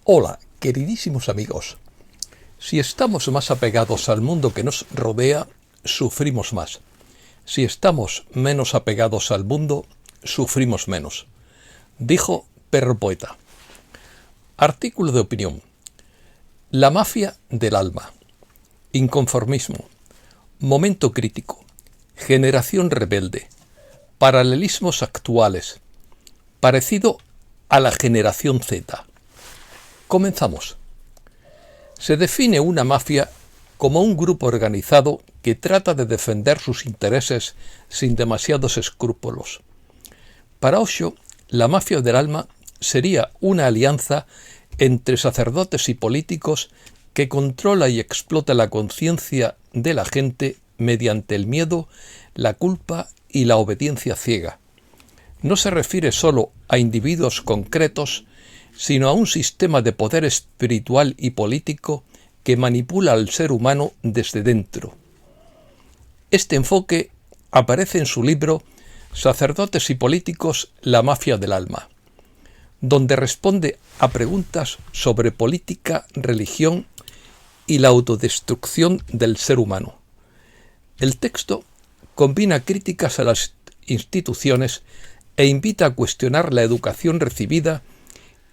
Hola, queridísimos amigos. Si estamos más apegados al mundo que nos rodea, sufrimos más. Si estamos menos apegados al mundo, sufrimos menos. Dijo Perro Poeta. Artículo de opinión. La mafia del alma. Inconformismo. Momento crítico. Generación rebelde. Paralelismos actuales. Parecido a la generación Z. Comenzamos. Se define una mafia como un grupo organizado que trata de defender sus intereses sin demasiados escrúpulos. Para Osho, la mafia del alma sería una alianza entre sacerdotes y políticos que controla y explota la conciencia de la gente mediante el miedo, la culpa y la obediencia ciega. No se refiere solo a individuos concretos, sino a un sistema de poder espiritual y político que manipula al ser humano desde dentro. Este enfoque aparece en su libro Sacerdotes y políticos, la mafia del alma, donde responde a preguntas sobre política, religión y la autodestrucción del ser humano. El texto combina críticas a las instituciones e invita a cuestionar la educación recibida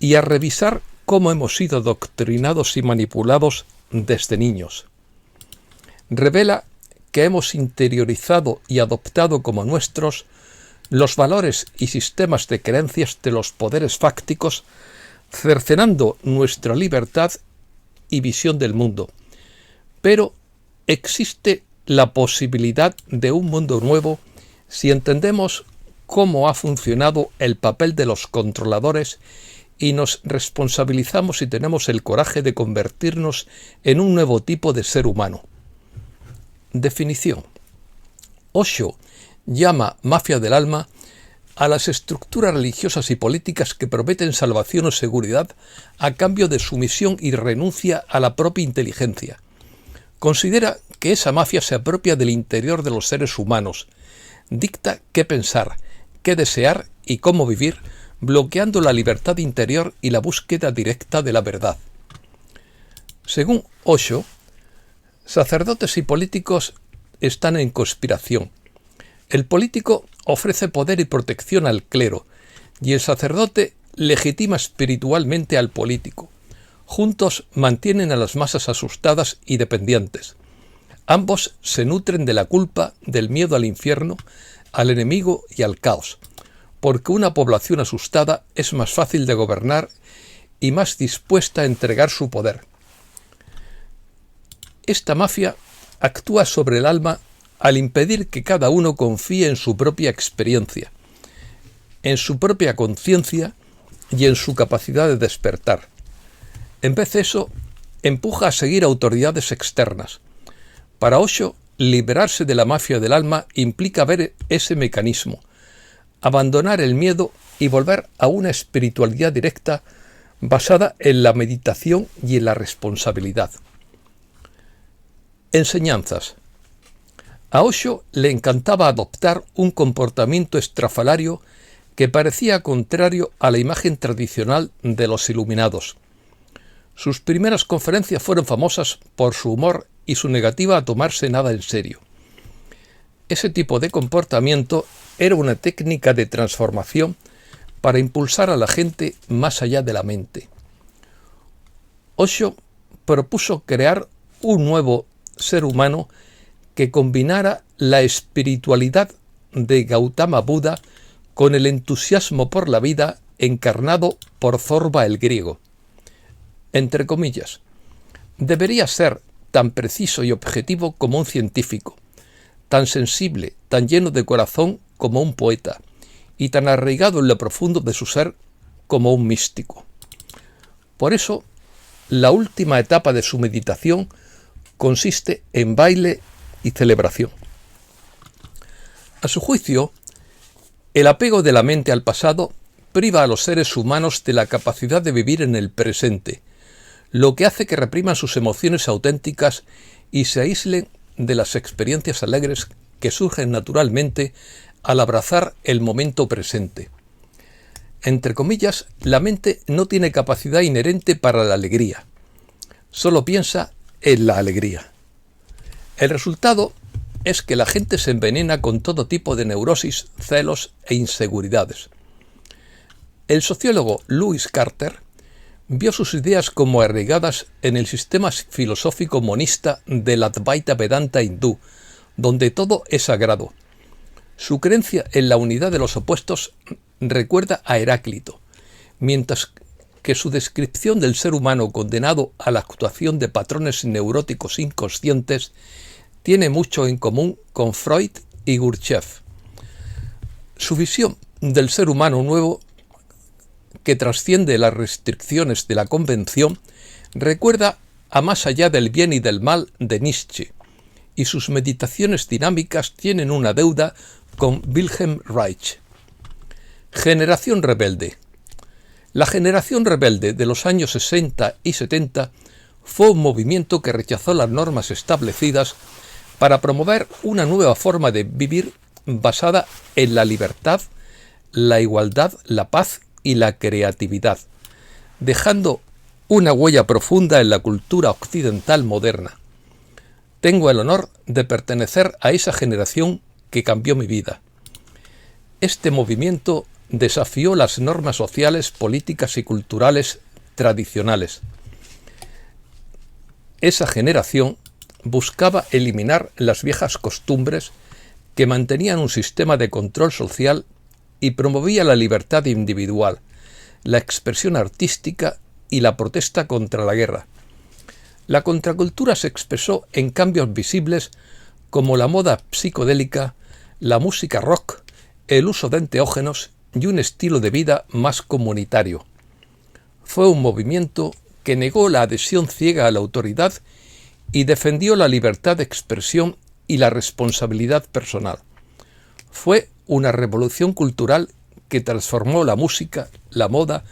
y a revisar cómo hemos sido adoctrinados y manipulados desde niños. Revela que hemos interiorizado y adoptado como nuestros los valores y sistemas de creencias de los poderes fácticos, cercenando nuestra libertad y visión del mundo. Pero existe la posibilidad de un mundo nuevo si entendemos cómo ha funcionado el papel de los controladores y nos responsabilizamos y tenemos el coraje de convertirnos en un nuevo tipo de ser humano. Definición. Osho llama mafia del alma a las estructuras religiosas y políticas que prometen salvación o seguridad a cambio de sumisión y renuncia a la propia inteligencia. Considera que esa mafia se apropia del interior de los seres humanos, dicta qué pensar, qué desear y cómo vivir, bloqueando la libertad interior y la búsqueda directa de la verdad. Según Osho, sacerdotes y políticos están en conspiración. El político ofrece poder y protección al clero, y el sacerdote legitima espiritualmente al político. Juntos mantienen a las masas asustadas y dependientes. Ambos se nutren de la culpa, del miedo al infierno, al enemigo y al caos, porque una población asustada es más fácil de gobernar y más dispuesta a entregar su poder. Esta mafia actúa sobre el alma al impedir que cada uno confíe en su propia experiencia, en su propia conciencia y en su capacidad de despertar. En vez de eso, empuja a seguir autoridades externas. Para Osho, liberarse de la mafia del alma implica ver ese mecanismo, abandonar el miedo y volver a una espiritualidad directa basada en la meditación y en la responsabilidad. Enseñanzas. A Osho le encantaba adoptar un comportamiento estrafalario que parecía contrario a la imagen tradicional de los iluminados. Sus primeras conferencias fueron famosas por su humor y su negativa a tomarse nada en serio. Ese tipo de comportamiento era una técnica de transformación para impulsar a la gente más allá de la mente. Osho propuso crear un nuevo ser humano que combinara la espiritualidad de Gautama Buda con el entusiasmo por la vida encarnado por Zorba el griego. Entre comillas, debería ser tan preciso y objetivo como un científico, tan sensible, tan lleno de corazón como un poeta, y tan arraigado en lo profundo de su ser como un místico. Por eso, la última etapa de su meditación consiste en baile y celebración. A su juicio, el apego de la mente al pasado priva a los seres humanos de la capacidad de vivir en el presente, lo que hace que repriman sus emociones auténticas y se aíslen de las experiencias alegres que surgen naturalmente al abrazar el momento presente. entre comillas, la mente no tiene capacidad inherente para la alegría. Solo piensa en la alegría. El resultado es que la gente se envenena con todo tipo de neurosis, celos e inseguridades. El sociólogo Lewis Carter vio sus ideas como arraigadas en el sistema filosófico monista del Advaita Vedanta hindú, donde todo es sagrado. Su creencia en la unidad de los opuestos recuerda a Heráclito, mientras que su descripción del ser humano condenado a la actuación de patrones neuróticos inconscientes tiene mucho en común con Freud y Gurdjieff. Su visión del ser humano nuevo, que trasciende las restricciones de la convención, recuerda a Más allá del bien y del mal de Nietzsche, y sus meditaciones dinámicas tienen una deuda con Wilhelm Reich. Generación rebelde. La generación rebelde de los años 60 y 70 fue un movimiento que rechazó las normas establecidas para promover una nueva forma de vivir basada en la libertad, la igualdad, la paz y la creatividad, dejando una huella profunda en la cultura occidental moderna. Tengo el honor de pertenecer a esa generación que cambió mi vida. Este movimiento desafió las normas sociales, políticas y culturales tradicionales. Esa generación buscaba eliminar las viejas costumbres que mantenían un sistema de control social y promovía la libertad individual, la expresión artística y la protesta contra la guerra. La contracultura se expresó en cambios visibles como la moda psicodélica, la música rock, el uso de enteógenos y un estilo de vida más comunitario. Fue un movimiento que negó la adhesión ciega a la autoridad y defendió la libertad de expresión y la responsabilidad personal. Fue una revolución cultural que transformó la música, la moda,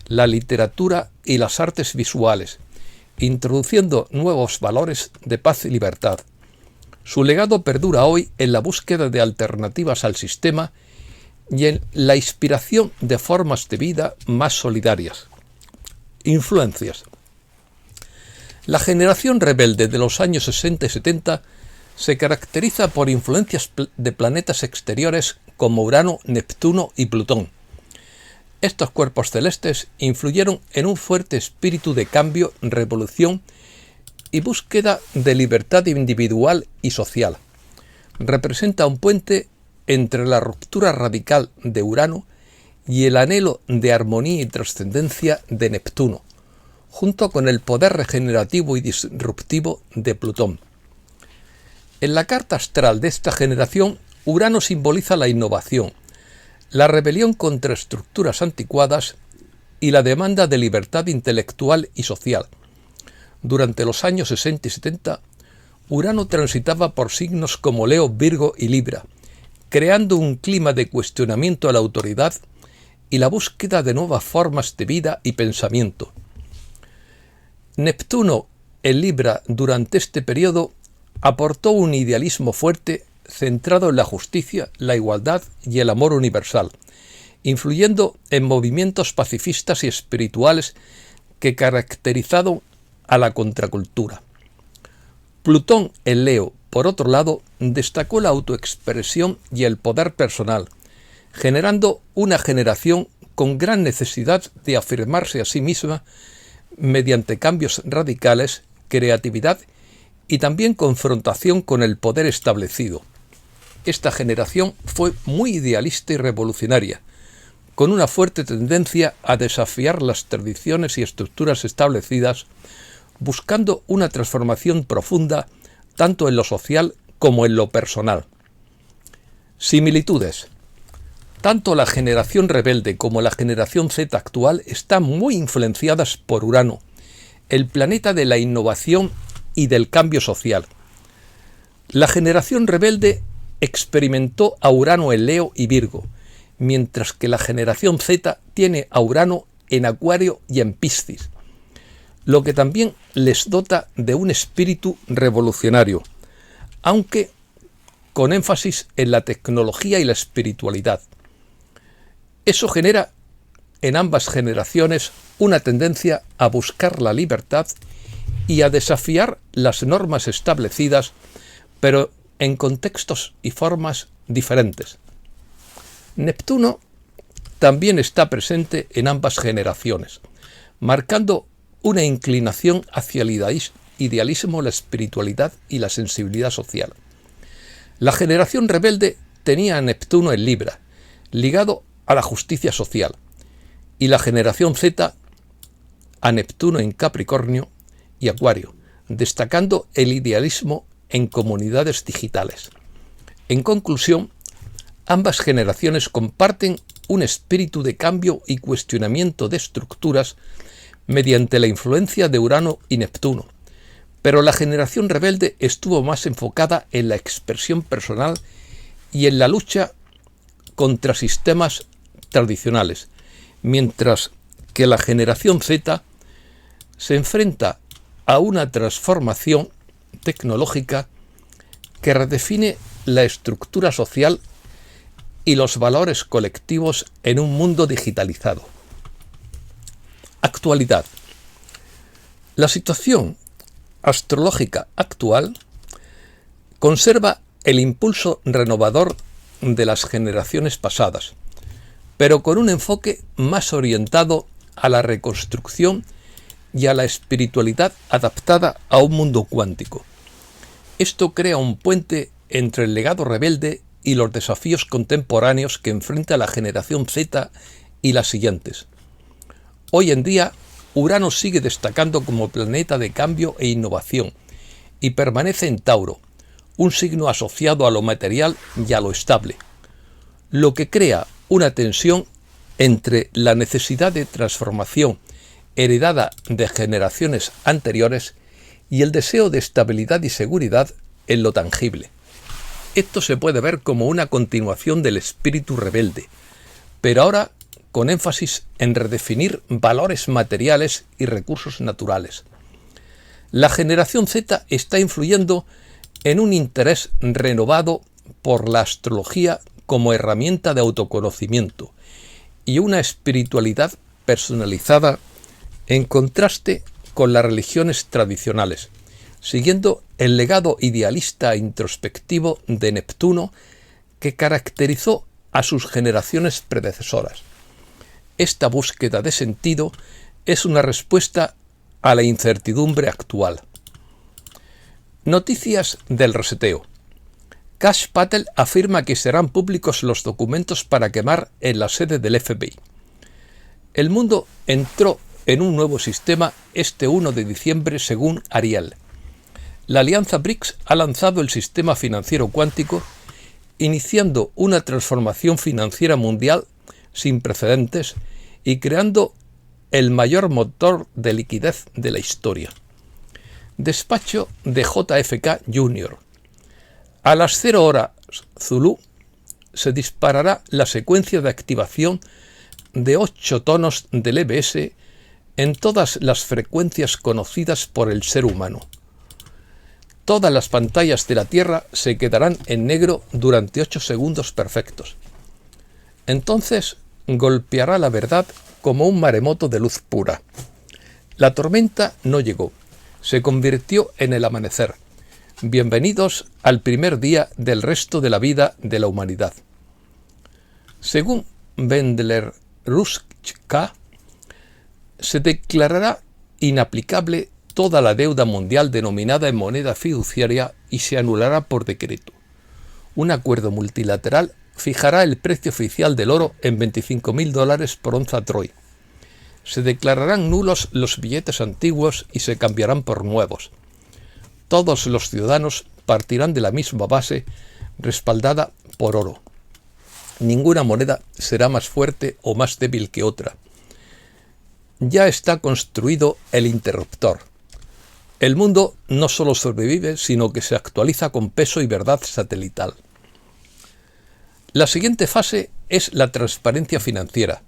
la literatura y las artes visuales, introduciendo nuevos valores de paz y libertad. Su legado perdura hoy en la búsqueda de alternativas al sistema y en la inspiración de formas de vida más solidarias. Influencias. La generación rebelde de los años 60 y 70 se caracteriza por influencias de planetas exteriores como Urano, Neptuno y Plutón. Estos cuerpos celestes influyeron en un fuerte espíritu de cambio, revolución y búsqueda de libertad individual y social. Representa un puente entre la ruptura radical de Urano y el anhelo de armonía y trascendencia de Neptuno, junto con el poder regenerativo y disruptivo de Plutón. En la carta astral de esta generación, Urano simboliza la innovación, la rebelión contra estructuras anticuadas y la demanda de libertad intelectual y social. Durante los años 60 y 70, Urano transitaba por signos como Leo, Virgo y Libra, creando un clima de cuestionamiento a la autoridad y la búsqueda de nuevas formas de vida y pensamiento. Neptuno en Libra durante este periodo aportó un idealismo fuerte centrado en la justicia, la igualdad y el amor universal, influyendo en movimientos pacifistas y espirituales que caracterizaron a la contracultura. Plutón en Leo, por otro lado, destacó la autoexpresión y el poder personal, generando una generación con gran necesidad de afirmarse a sí misma mediante cambios radicales, creatividad y también confrontación con el poder establecido. Esta generación fue muy idealista y revolucionaria, con una fuerte tendencia a desafiar las tradiciones y estructuras establecidas, buscando una transformación profunda tanto en lo social como en lo personal. Similitudes. Tanto la generación rebelde como la generación Z actual están muy influenciadas por Urano, el planeta de la innovación y del cambio social. La generación rebelde experimentó a Urano en Leo y Virgo, mientras que la generación Z tiene a Urano en Acuario y en Piscis, lo que también les dota de un espíritu revolucionario, aunque con énfasis en la tecnología y la espiritualidad. Eso genera en ambas generaciones una tendencia a buscar la libertad y a desafiar las normas establecidas, pero en contextos y formas diferentes. Neptuno también está presente en ambas generaciones, marcando una inclinación hacia el idealismo, la espiritualidad y la sensibilidad social. La generación rebelde tenía a Neptuno en Libra, ligado a la justicia social, y la generación Z a Neptuno en Capricornio y Acuario, destacando el idealismo en comunidades digitales. En conclusión, ambas generaciones comparten un espíritu de cambio y cuestionamiento de estructuras mediante la influencia de Urano y Neptuno, pero la generación rebelde estuvo más enfocada en la expresión personal y en la lucha contra sistemas tradicionales, mientras que la generación Z se enfrenta a una transformación tecnológica que redefine la estructura social y los valores colectivos en un mundo digitalizado. Actualidad. La situación astrológica actual conserva el impulso renovador de las generaciones pasadas, pero con un enfoque más orientado a la reconstrucción y a la espiritualidad adaptada a un mundo cuántico. Esto crea un puente entre el legado rebelde y los desafíos contemporáneos que enfrenta la generación Z y las siguientes. Hoy en día, Urano sigue destacando como planeta de cambio e innovación y permanece en Tauro, un signo asociado a lo material y a lo estable, lo que crea una tensión entre la necesidad de transformación heredada de generaciones anteriores y el deseo de estabilidad y seguridad en lo tangible. Esto se puede ver como una continuación del espíritu rebelde, pero ahora con énfasis en redefinir valores materiales y recursos naturales. La generación Z está influyendo en un interés renovado por la astrología como herramienta de autoconocimiento y una espiritualidad personalizada en contraste con las religiones tradicionales, siguiendo el legado idealista e introspectivo de Neptuno que caracterizó a sus generaciones predecesoras. Esta búsqueda de sentido es una respuesta a la incertidumbre actual. Noticias del reseteo. Kash Patel afirma que serán públicos los documentos para quemar en la sede del FBI. El mundo entró en un nuevo sistema este 1 de diciembre según Ariel. La alianza BRICS ha lanzado el sistema financiero cuántico, iniciando una transformación financiera mundial sin precedentes y creando el mayor motor de liquidez de la historia. Despacho de JFK Jr. A las 0 horas Zulú se disparará la secuencia de activación de 8 tonos del EBS en todas las frecuencias conocidas por el ser humano. Todas las pantallas de la Tierra se quedarán en negro durante 8 segundos perfectos. Entonces golpeará la verdad como un maremoto de luz pura. La tormenta no llegó, se convirtió en el amanecer. Bienvenidos al primer día del resto de la vida de la humanidad. Según Bendler-Ruska, se declarará inaplicable toda la deuda mundial denominada en moneda fiduciaria y se anulará por decreto. Un acuerdo multilateral fijará el precio oficial del oro en $25.000 por onza Troy. Se declararán nulos los billetes antiguos y se cambiarán por nuevos. Todos los ciudadanos partirán de la misma base respaldada por oro. Ninguna moneda será más fuerte o más débil que otra. Ya está construido el interruptor. El mundo no solo sobrevive, sino que se actualiza con peso y verdad satelital. La siguiente fase es la transparencia financiera.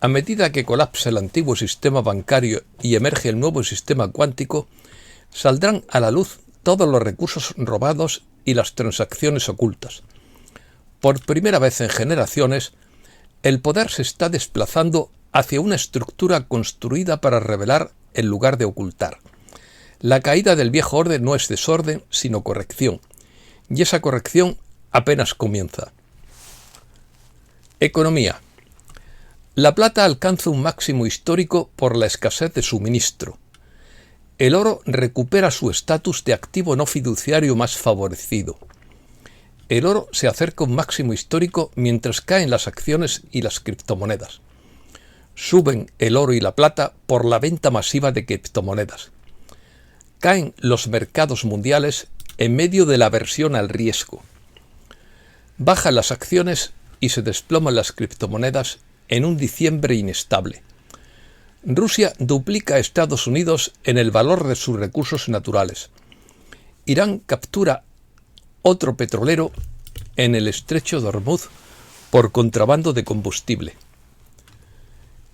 A medida que colapsa el antiguo sistema bancario y emerge el nuevo sistema cuántico, saldrán a la luz todos los recursos robados y las transacciones ocultas. Por primera vez en generaciones, el poder se está desplazando hacia una estructura construida para revelar en lugar de ocultar. La caída del viejo orden no es desorden, sino corrección, y esa corrección apenas comienza. Economía. La plata alcanza un máximo histórico por la escasez de suministro. El oro recupera su estatus de activo no fiduciario más favorecido. El oro se acerca a un máximo histórico mientras caen las acciones y las criptomonedas. Suben el oro y la plata por la venta masiva de criptomonedas. Caen los mercados mundiales en medio de la aversión al riesgo. Bajan las acciones y se desploman las criptomonedas en un diciembre inestable. Rusia duplica a Estados Unidos en el valor de sus recursos naturales. Irán captura otro petrolero en el estrecho de Hormuz por contrabando de combustible.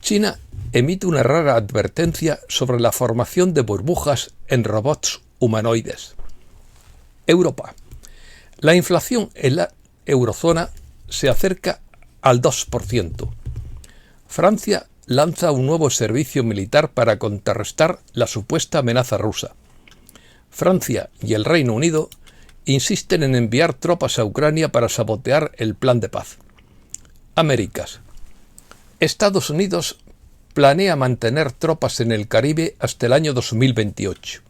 China emite una rara advertencia sobre la formación de burbujas en robots humanoides. Europa. La inflación en la eurozona se acerca al 2%. Francia lanza un nuevo servicio militar para contrarrestar la supuesta amenaza rusa. Francia y el Reino Unido insisten en enviar tropas a Ucrania para sabotear el plan de paz. Américas. Estados Unidos planea mantener tropas en el Caribe hasta el año 2028.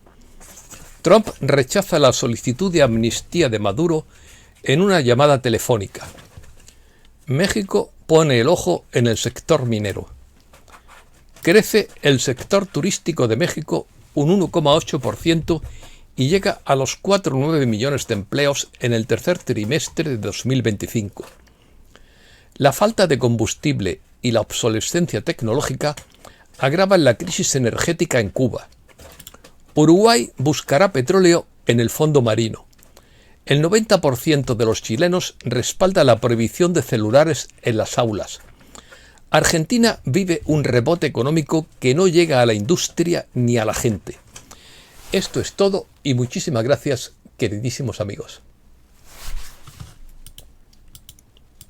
Trump rechaza la solicitud de amnistía de Maduro en una llamada telefónica. México pone el ojo en el sector minero. Crece el sector turístico de México un 1,8% y llega a los 4,9 millones de empleos en el tercer trimestre de 2025. La falta de combustible y la obsolescencia tecnológica agravan la crisis energética en Cuba. Uruguay buscará petróleo en el fondo marino. El 90% de los chilenos respalda la prohibición de celulares en las aulas. Argentina vive un rebote económico que no llega a la industria ni a la gente. Esto es todo y muchísimas gracias, queridísimos amigos.